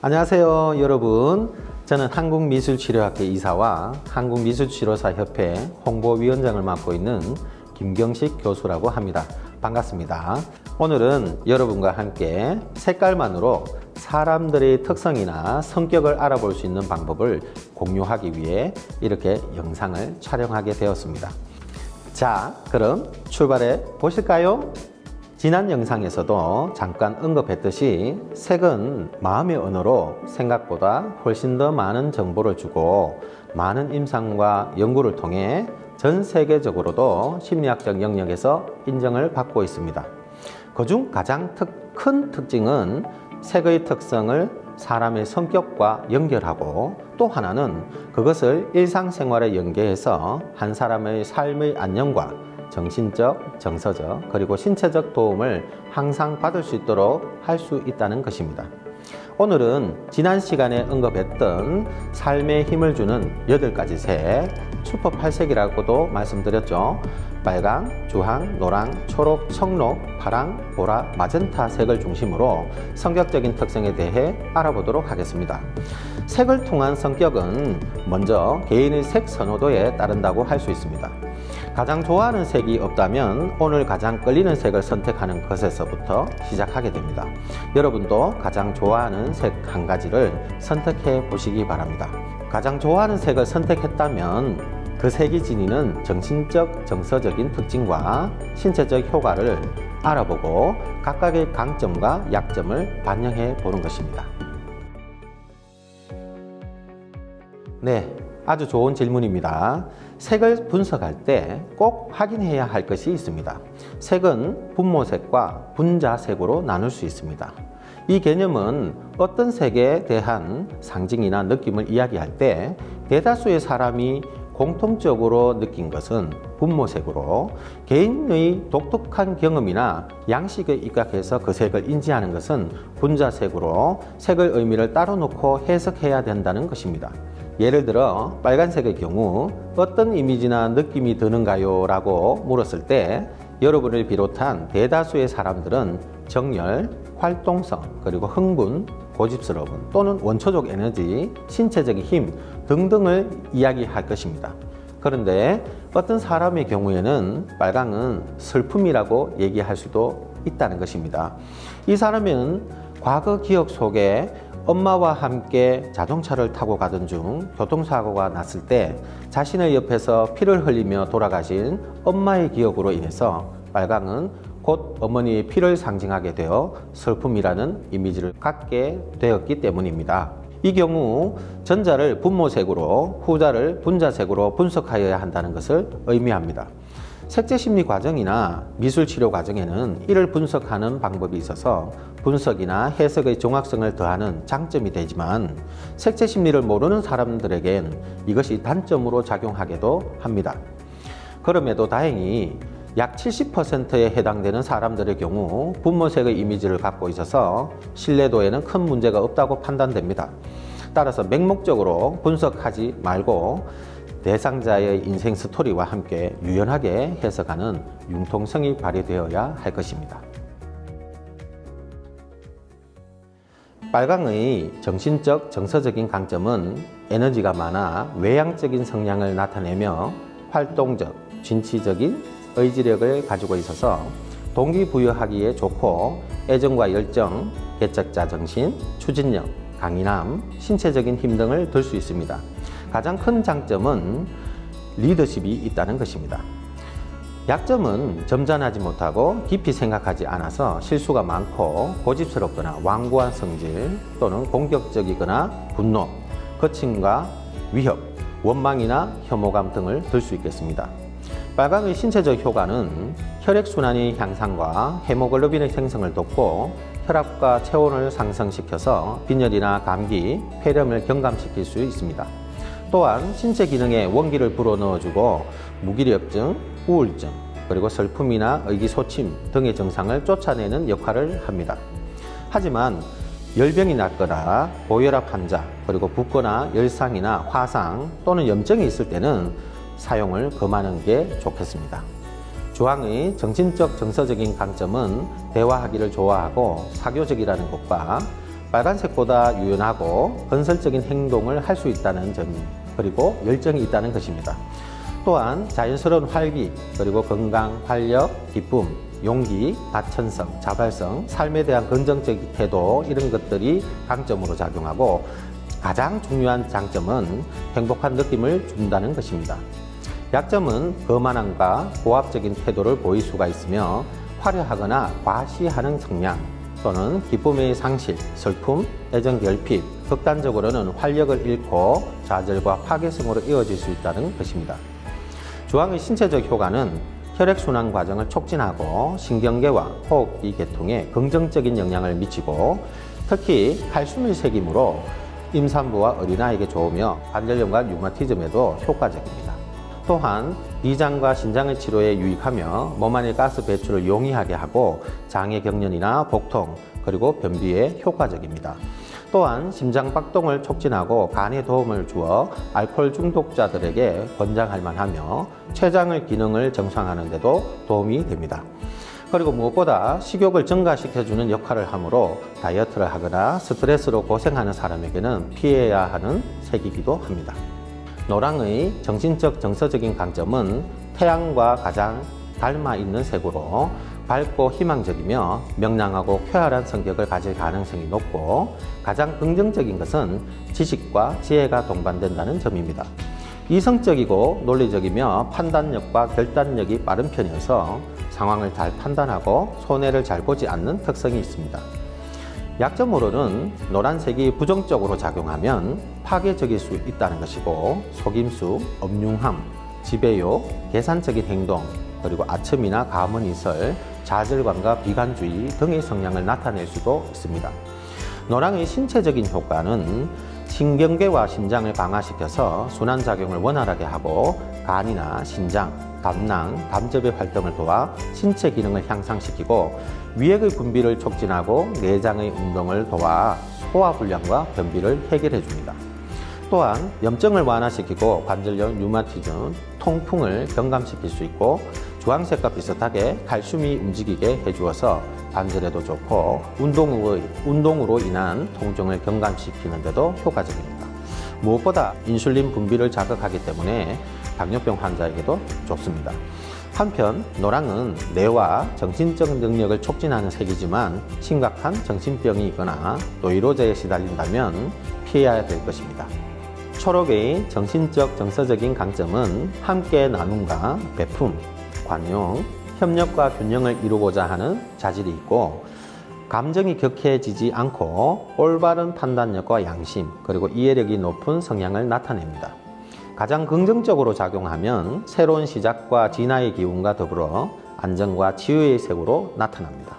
안녕하세요 여러분. 저는 한국미술치료학회 이사와 한국미술치료사협회 홍보위원장을 맡고 있는 김경식 교수라고 합니다. 반갑습니다. 오늘은 여러분과 함께 색깔만으로 사람들의 특성이나 성격을 알아볼 수 있는 방법을 공유하기 위해 이렇게 영상을 촬영하게 되었습니다. 자, 그럼 출발해 보실까요? 지난 영상에서도 잠깐 언급했듯이 색은 마음의 언어로 생각보다 훨씬 더 많은 정보를 주고 많은 임상과 연구를 통해 전 세계적으로도 심리학적 영역에서 인정을 받고 있습니다. 그중 가장 큰 특징은 색의 특성을 사람의 성격과 연결하고 또 하나는 그것을 일상생활에 연계해서 한 사람의 삶의 안녕과 정신적, 정서적, 그리고 신체적 도움을 항상 받을 수 있도록 할 수 있다는 것입니다. 오늘은 지난 시간에 언급했던 삶에 힘을 주는 8가지 색, 슈퍼 8색이라고도 말씀드렸죠. 빨강, 주황, 노랑, 초록, 청록, 파랑, 보라, 마젠타 색을 중심으로 성격적인 특성에 대해 알아보도록 하겠습니다. 색을 통한 성격은 먼저 개인의 색 선호도에 따른다고 할 수 있습니다. 가장 좋아하는 색이 없다면 오늘 가장 끌리는 색을 선택하는 것에서부터 시작하게 됩니다. 여러분도 가장 좋아하는 색 한 가지를 선택해 보시기 바랍니다. 가장 좋아하는 색을 선택했다면 그 색이 지니는 정신적, 정서적인 특징과 신체적 효과를 알아보고 각각의 강점과 약점을 반영해 보는 것입니다. 네, 아주 좋은 질문입니다. 색을 분석할 때 꼭 확인해야 할 것이 있습니다. 색은 분모색과 분자색으로 나눌 수 있습니다. 이 개념은 어떤 색에 대한 상징이나 느낌을 이야기할 때 대다수의 사람이 공통적으로 느낀 것은 분모색으로 개인의 독특한 경험이나 양식에 입각해서 그 색을 인지하는 것은 분자색으로 색의 의미를 따로 놓고 해석해야 된다는 것입니다. 예를 들어 빨간색의 경우 어떤 이미지나 느낌이 드는가요? 라고 물었을 때 여러분을 비롯한 대다수의 사람들은 정열, 활동성, 그리고 흥분, 고집스러움 또는 원초적 에너지, 신체적인 힘 등등을 이야기할 것입니다. 그런데 어떤 사람의 경우에는 빨강은 슬픔이라고 얘기할 수도 있다는 것입니다. 이 사람은 과거 기억 속에 엄마와 함께 자동차를 타고 가던 중 교통사고가 났을 때 자신의 옆에서 피를 흘리며 돌아가신 엄마의 기억으로 인해서 빨강은 곧 어머니의 피를 상징하게 되어 슬픔이라는 이미지를 갖게 되었기 때문입니다. 이 경우 전자를 분모색으로 후자를 분자색으로 분석하여야 한다는 것을 의미합니다. 색채심리 과정이나 미술치료 과정에는 이를 분석하는 방법이 있어서 분석이나 해석의 정확성을 더하는 장점이 되지만 색채심리를 모르는 사람들에겐 이것이 단점으로 작용하기도 합니다. 그럼에도 다행히 약 70%에 해당되는 사람들의 경우 분모색의 이미지를 갖고 있어서 신뢰도에는 큰 문제가 없다고 판단됩니다. 따라서 맹목적으로 분석하지 말고 대상자의 인생 스토리와 함께 유연하게 해석하는 융통성이 발휘되어야 할 것입니다. 빨강의 정신적, 정서적인 강점은 에너지가 많아 외향적인 성향을 나타내며 활동적, 진취적인 의지력을 가지고 있어서 동기부여하기에 좋고 애정과 열정, 개척자 정신, 추진력, 강인함, 신체적인 힘 등을 들 수 있습니다. 가장 큰 장점은 리더십이 있다는 것입니다. 약점은 점잖하지 못하고 깊이 생각하지 않아서 실수가 많고 고집스럽거나 완고한 성질 또는 공격적이거나 분노, 거침과 위협, 원망이나 혐오감 등을 들 수 있겠습니다. 빨강의 신체적 효과는 혈액순환의 향상과 헤모글로빈의 생성을 돕고 혈압과 체온을 상승시켜서 빈혈이나 감기, 폐렴을 경감시킬 수 있습니다. 또한 신체 기능에 원기를 불어넣어주고 무기력증, 우울증, 그리고 슬픔이나 의기소침 등의 증상을 쫓아내는 역할을 합니다. 하지만 열병이 났거나 고혈압 환자, 그리고 붓거나 열상이나 화상 또는 염증이 있을 때는 사용을 금하는 게 좋겠습니다. 주황의 정신적, 정서적인 강점은 대화하기를 좋아하고 사교적이라는 것과 빨간색보다 유연하고 건설적인 행동을 할 수 있다는 점, 그리고 열정이 있다는 것입니다. 또한 자연스러운 활기, 그리고 건강, 활력, 기쁨, 용기, 다천성, 자발성, 삶에 대한 긍정적인 태도, 이런 것들이 강점으로 작용하고, 가장 중요한 장점은 행복한 느낌을 준다는 것입니다. 약점은 거만함과 고압적인 태도를 보일 수가 있으며, 화려하거나 과시하는 성향 또는 기쁨의 상실, 슬픔, 애정 결핍, 극단적으로는 활력을 잃고 좌절과 파괴성으로 이어질 수 있다는 것입니다. 주황의 신체적 효과는 혈액순환 과정을 촉진하고 신경계와 호흡기 계통에 긍정적인 영향을 미치고, 특히 칼슘을 새김으로 임산부와 어린아이에게 좋으며 관절염과 류마티즘에도 효과적입니다. 또한 비장과 신장의 치료에 유익하며 몸 안의 가스 배출을 용이하게 하고 장애 경련이나 복통, 그리고 변비에 효과적입니다. 또한 심장 박동을 촉진하고 간에 도움을 주어 알코올 중독자들에게 권장할 만하며 췌장의 기능을 정상화하는 데도 도움이 됩니다. 그리고 무엇보다 식욕을 증가시켜주는 역할을 하므로 다이어트를 하거나 스트레스로 고생하는 사람에게는 피해야 하는 색이기도 합니다. 노랑의 정신적 정서적인 강점은 태양과 가장 닮아 있는 색으로 밝고 희망적이며 명랑하고 쾌활한 성격을 가질 가능성이 높고, 가장 긍정적인 것은 지식과 지혜가 동반된다는 점입니다. 이성적이고 논리적이며 판단력과 결단력이 빠른 편이어서 상황을 잘 판단하고 손해를 잘 보지 않는 특성이 있습니다. 약점으로는 노란색이 부정적으로 작용하면 파괴적일 수 있다는 것이고, 속임수, 엄융함, 지배욕, 계산적인 행동, 그리고 아첨이나 가문이설, 좌절감과 비관주의 등의 성향을 나타낼 수도 있습니다. 노랑의 신체적인 효과는 신경계와 심장을 강화시켜서 순환작용을 원활하게 하고, 간이나 신장, 담낭, 담즙의 활동을 도와 신체 기능을 향상시키고, 위액의 분비를 촉진하고 내장의 운동을 도와 소화불량과 변비를 해결해 줍니다. 또한 염증을 완화시키고 관절염, 류마티즘, 통풍을 경감시킬 수 있고, 주황색과 비슷하게 칼슘이 움직이게 해주어서 관절에도 좋고 운동으로 인한 통증을 경감시키는 데도 효과적입니다. 무엇보다 인슐린 분비를 자극하기 때문에 당뇨병 환자에게도 좋습니다. 한편 노랑은 뇌와 정신적 능력을 촉진하는 색이지만 심각한 정신병이 있거나 노이로제에 시달린다면 피해야 될 것입니다. 초록의 정신적 정서적인 강점은 함께 나눔과 배품, 관용, 협력과 균형을 이루고자 하는 자질이 있고, 감정이 격해지지 않고 올바른 판단력과 양심, 그리고 이해력이 높은 성향을 나타냅니다. 가장 긍정적으로 작용하면 새로운 시작과 진화의 기운과 더불어 안정과 치유의 색으로 나타납니다.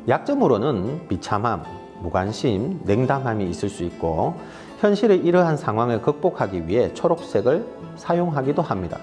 약점으로는 비참함, 무관심, 냉담함이 있을 수 있고, 현실의 이러한 상황을 극복하기 위해 초록색을 사용하기도 합니다.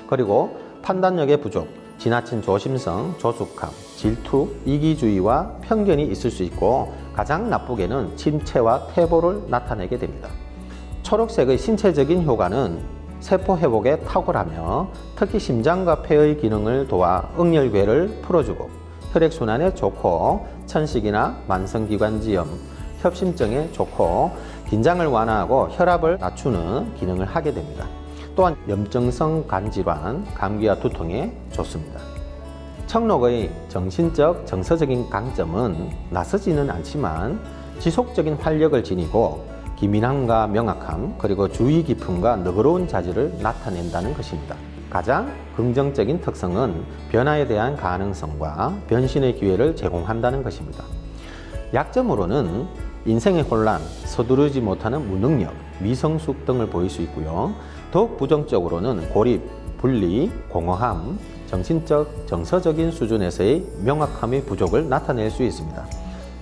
그리고 판단력의 부족, 지나친 조심성, 조숙함, 질투, 이기주의와 편견이 있을 수 있고, 가장 나쁘게는 침체와 퇴보를 나타내게 됩니다. 초록색의 신체적인 효과는 세포 회복에 탁월하며 특히 심장과 폐의 기능을 도와 응열괴를 풀어주고, 혈액순환에 좋고, 천식이나 만성기관지염, 협심증에 좋고, 긴장을 완화하고 혈압을 낮추는 기능을 하게 됩니다. 또한 염증성 간질환, 감기와 두통에 좋습니다. 청록의 정신적, 정서적인 강점은 나서지는 않지만 지속적인 활력을 지니고 기민함과 명확함, 그리고 주의 깊음과 너그러운 자질을 나타낸다는 것입니다. 가장 긍정적인 특성은 변화에 대한 가능성과 변신의 기회를 제공한다는 것입니다. 약점으로는 인생의 혼란, 서두르지 못하는 무능력, 미성숙 등을 보일 수 있고요. 더욱 부정적으로는 고립, 분리, 공허함, 정신적, 정서적인 수준에서의 명확함의 부족을 나타낼 수 있습니다.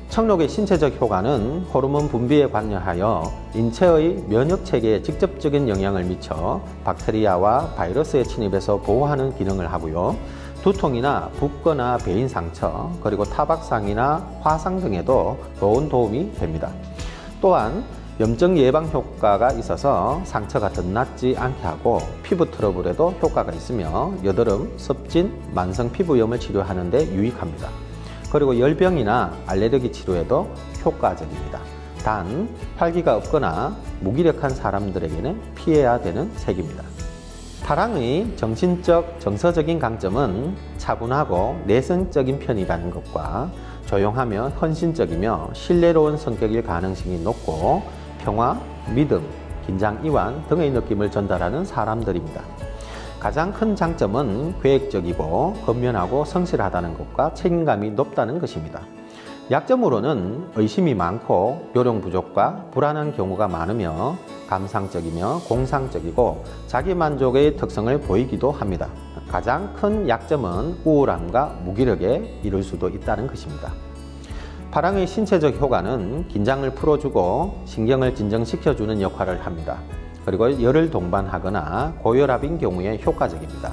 청록의 신체적 효과는 호르몬 분비에 관여하여 인체의 면역체계에 직접적인 영향을 미쳐 박테리아와 바이러스의 침입에서 보호하는 기능을 하고요. 두통이나 붓거나 베인 상처, 그리고 타박상이나 화상 등에도 좋은 도움이 됩니다. 또한 염증 예방 효과가 있어서 상처가 덧나지 않게 하고 피부 트러블에도 효과가 있으며 여드름, 습진, 만성 피부염을 치료하는 데 유익합니다. 그리고 열병이나 알레르기 치료에도 효과적입니다. 단 활기가 없거나 무기력한 사람들에게는 피해야 되는 색입니다. 파랑의 정신적, 정서적인 강점은 차분하고 내성적인 편이라는 것과 조용하며 헌신적이며 신뢰로운 성격일 가능성이 높고 평화, 믿음, 긴장 이완 등의 느낌을 전달하는 사람들입니다. 가장 큰 장점은 계획적이고 건면하고 성실하다는 것과 책임감이 높다는 것입니다. 약점으로는 의심이 많고 요령 부족과 불안한 경우가 많으며 감상적이며 공상적이고 자기만족의 특성을 보이기도 합니다. 가장 큰 약점은 우울함과 무기력에 이를 수도 있다는 것입니다. 파랑의 신체적 효과는 긴장을 풀어주고 신경을 진정시켜주는 역할을 합니다. 그리고 열을 동반하거나 고혈압인 경우에 효과적입니다.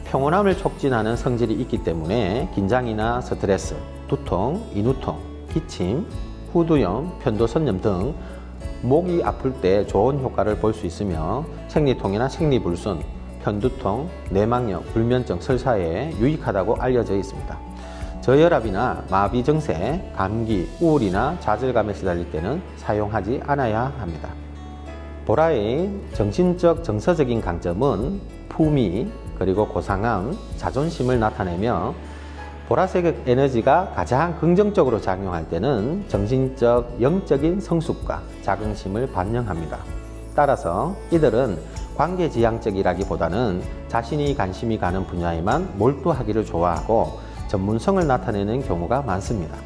평온함을 촉진하는 성질이 있기 때문에 긴장이나 스트레스, 두통, 인후통, 기침, 후두염, 편도선염 등 목이 아플 때 좋은 효과를 볼 수 있으며 생리통이나 생리불순, 편두통, 내막염, 불면증, 설사에 유익하다고 알려져 있습니다. 저혈압이나 마비 증세, 감기, 우울이나 좌절감에 시달릴 때는 사용하지 않아야 합니다. 보라의 정신적, 정서적인 강점은 품위, 그리고 고상함, 자존심을 나타내며 보라색 에너지가 가장 긍정적으로 작용할 때는 정신적, 영적인 성숙과 자긍심을 반영합니다. 따라서 이들은 관계지향적이라기보다는 자신이 관심이 가는 분야에만 몰두하기를 좋아하고 전문성을 나타내는 경우가 많습니다.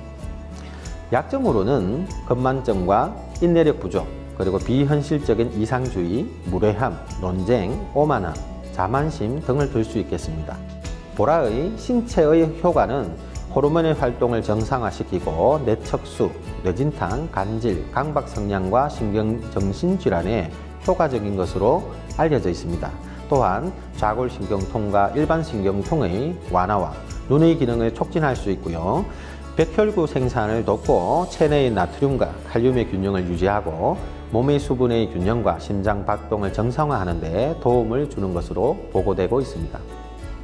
약점으로는 급만증과 인내력 부족, 그리고 비현실적인 이상주의, 무례함, 논쟁, 오만함, 자만심 등을 들 수 있겠습니다. 보라의 신체의 효과는 호르몬의 활동을 정상화시키고 뇌척수, 뇌진탕, 간질, 강박 성향과 정신질환에 효과적인 것으로 알려져 있습니다. 또한 좌골신경통과 일반신경통의 완화와 눈의 기능을 촉진할 수 있고요. 백혈구 생산을 돕고 체내의 나트륨과 칼륨의 균형을 유지하고 몸의 수분의 균형과 심장 박동을 정상화하는 데 도움을 주는 것으로 보고되고 있습니다.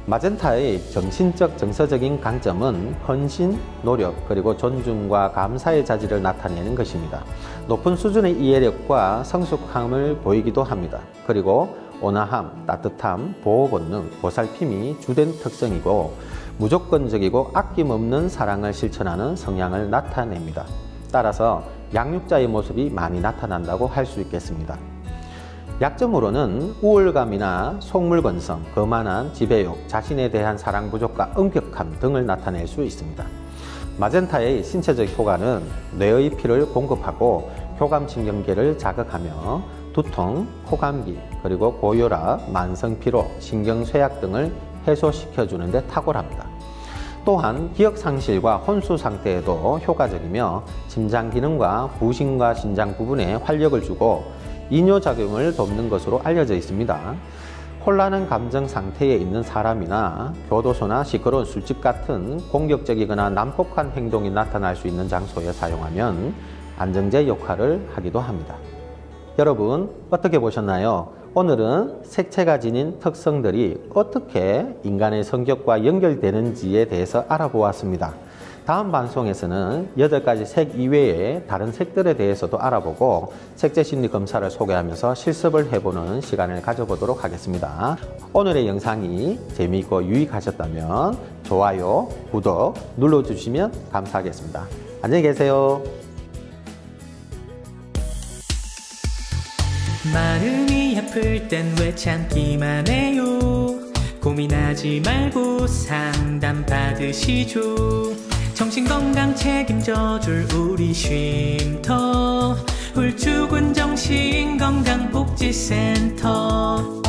마젠타의 정신적, 정서적인 강점은 헌신, 노력, 그리고 존중과 감사의 자질을 나타내는 것입니다. 높은 수준의 이해력과 성숙함을 보이기도 합니다. 그리고 온화함, 따뜻함, 보호 본능, 보살핌이 주된 특성이고 무조건적이고 아낌없는 사랑을 실천하는 성향을 나타냅니다. 따라서 양육자의 모습이 많이 나타난다고 할 수 있겠습니다. 약점으로는 우울감이나 속물건성, 거만한 지배욕, 자신에 대한 사랑 부족과 엄격함 등을 나타낼 수 있습니다. 마젠타의 신체적 효과는 뇌의 피를 공급하고 교감신경계를 자극하며 두통, 코감기, 그리고 고혈압, 만성피로, 신경쇠약 등을 해소시켜주는 데 탁월합니다. 또한 기억상실과 혼수 상태에도 효과적이며 심장기능과 부신과 신장 부분에 활력을 주고 이뇨작용을 돕는 것으로 알려져 있습니다. 혼란한 감정 상태에 있는 사람이나 교도소나 시끄러운 술집 같은 공격적이거나 난폭한 행동이 나타날 수 있는 장소에 사용하면 안정제 역할을 하기도 합니다. 여러분 어떻게 보셨나요? 오늘은 색채가 지닌 특성들이 어떻게 인간의 성격과 연결되는지에 대해서 알아보았습니다. 다음 방송에서는 8가지 색 이외에 다른 색들에 대해서도 알아보고 색채심리 검사를 소개하면서 실습을 해보는 시간을 가져보도록 하겠습니다. 오늘의 영상이 재미있고 유익하셨다면 좋아요, 구독 눌러주시면 감사하겠습니다. 안녕히 계세요. 마음이 아플 땐 왜 참기만 해요. 고민하지 말고 상담 받으시죠. 정신건강 책임져줄 우리 쉼터 훌쭉은 정신건강복지센터.